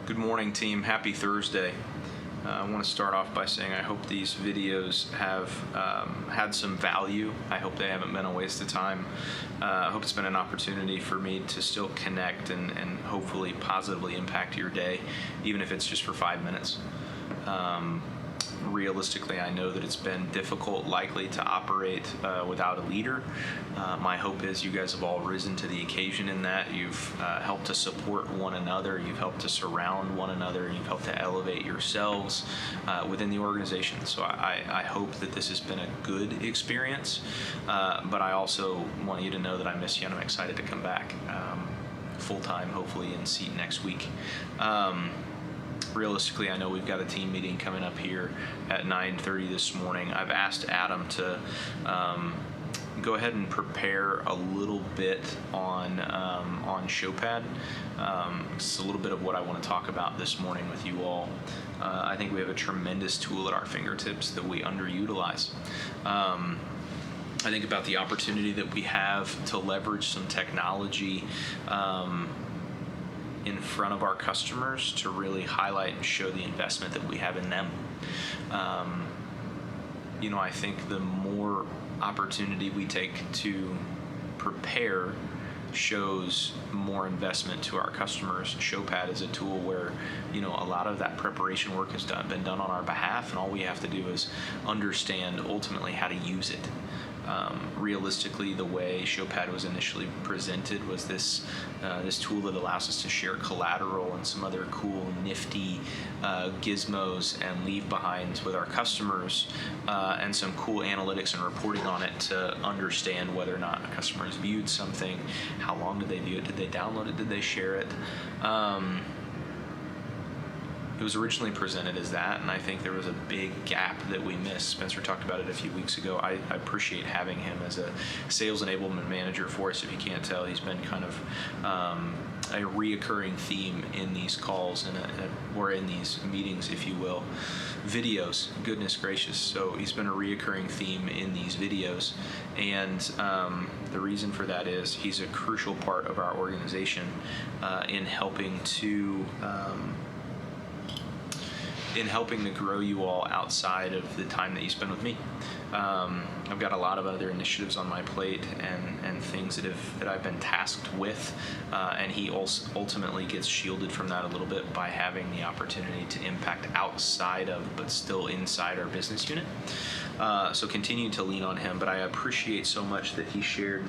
Good morning, team. Happy Thursday. I want to start off by saying I hope these videos have had some value. I hope they haven't been a waste of time. I hope it's been an opportunity for me to still connect and hopefully positively impact your day, even if it's just for 5 minutes. Realistically, I know that it's been difficult, likely, to operate without a leader. My hope is you guys have all risen to the occasion in that. You've helped to support one another, you've helped to surround one another, and you've helped to elevate yourselves within the organization. So I hope that this has been a good experience, but I also want you to know that I miss you and I'm excited to come back full-time, hopefully in seat next week. Realistically, I know we've got a team meeting coming up here at 9:30 this morning. I've asked Adam to go ahead and prepare a little bit on Showpad. It's a little bit of what I want to talk about this morning with you all. I think we have a tremendous tool at our fingertips that we underutilize. I think about the opportunity that we have to leverage some technology in front of our customers to really highlight and show the investment that we have in them. I think the more opportunity we take to prepare shows more investment to our customers. Showpad is a tool where, a lot of that preparation work has been done on our behalf, and all we have to do is understand ultimately how to use it. Realistically, the way Showpad was initially presented was this tool that allows us to share collateral and some other cool, nifty gizmos and leave behinds with our customers, and some cool analytics and reporting on it to understand whether or not a customer has viewed something, how long did they view it, did they download it, did they share it. It was originally presented as that, and I think there was a big gap that we missed. Spencer talked about it a few weeks ago. I appreciate having him as a sales enablement manager for us. If you can't tell, he's been kind of a reoccurring theme in these calls or in these meetings, if you will. Videos, goodness gracious. So he's been a reoccurring theme in these videos, and the reason for that is he's a crucial part of our organization in helping to grow you all outside of the time that you spend with me. I've got a lot of other initiatives on my plate and things that I've been tasked with, and he also ultimately gets shielded from that a little bit by having the opportunity to impact outside of, but still inside our business unit. So continue to lean on him, but I appreciate so much that he shared,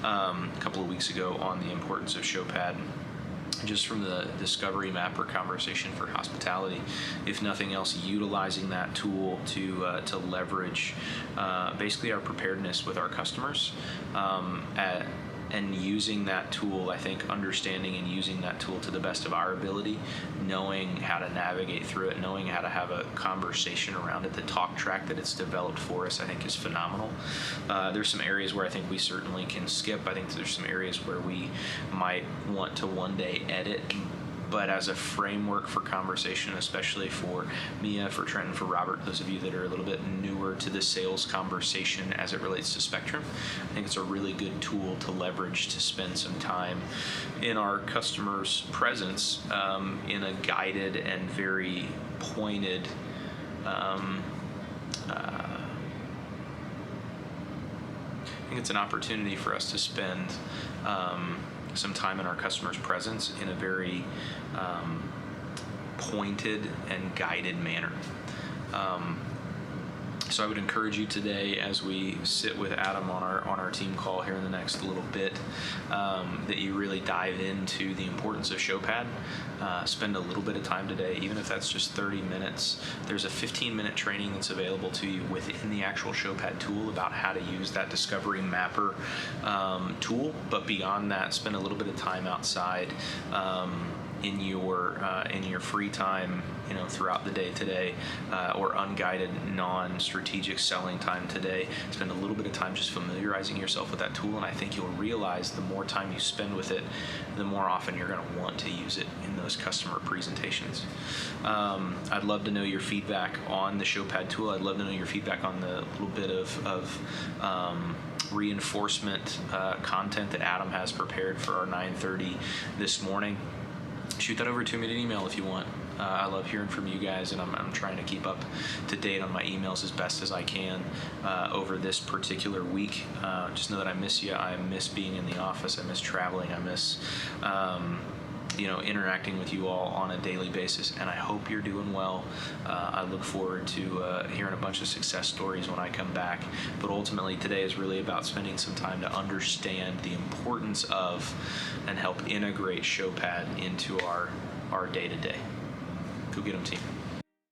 a couple of weeks ago on the importance of Showpad. Just from the Discovery Mapper conversation for hospitality, if nothing else, utilizing that tool to leverage basically our preparedness with our customers, and using that tool, I think understanding and using that tool to the best of our ability, knowing how to navigate through it, knowing how to have a conversation around it, the talk track that it's developed for us, I think is phenomenal. There's some areas where I think we certainly can skip. I think there's some areas where we might want to one day edit, but as a framework for conversation, especially for Mia, for Trent, and for Robert, those of you that are a little bit newer to the sales conversation as it relates to Spectrum, I think it's a really good tool to leverage to spend some time in our customers' presence in a guided and very pointed I think it's an opportunity for us to spend some time in our customers' presence in a very pointed and guided manner. So I would encourage you today, as we sit with Adam on our team call here in the next little bit, that you really dive into the importance of Showpad. Spend a little bit of time today, even if that's just 30 minutes. There's a 15-minute training that's available to you within the actual Showpad tool about how to use that Discovery Mapper tool. But beyond that, spend a little bit of time outside in your free time, throughout the day today, or unguided, non-strategic selling time today. Spend a little bit of time just familiarizing yourself with that tool, and I think you'll realize the more time you spend with it, the more often you're going to want to use it in those customer presentations. I'd love to know your feedback on the Showpad tool. I'd love to know your feedback on the little bit of reinforcement content that Adam has prepared for our 9:30 this morning. Shoot that over to me in an email if you want. I love hearing from you guys, and I'm trying to keep up to date on my emails as best as I can over this particular week. Just know that I miss you. I miss being in the office. I miss traveling. I miss interacting with you all on a daily basis, and I hope you're doing well. I look forward to hearing a bunch of success stories when I come back, but ultimately today is really about spending some time to understand the importance of and help integrate Showpad into our day-to-day. Go get them, team.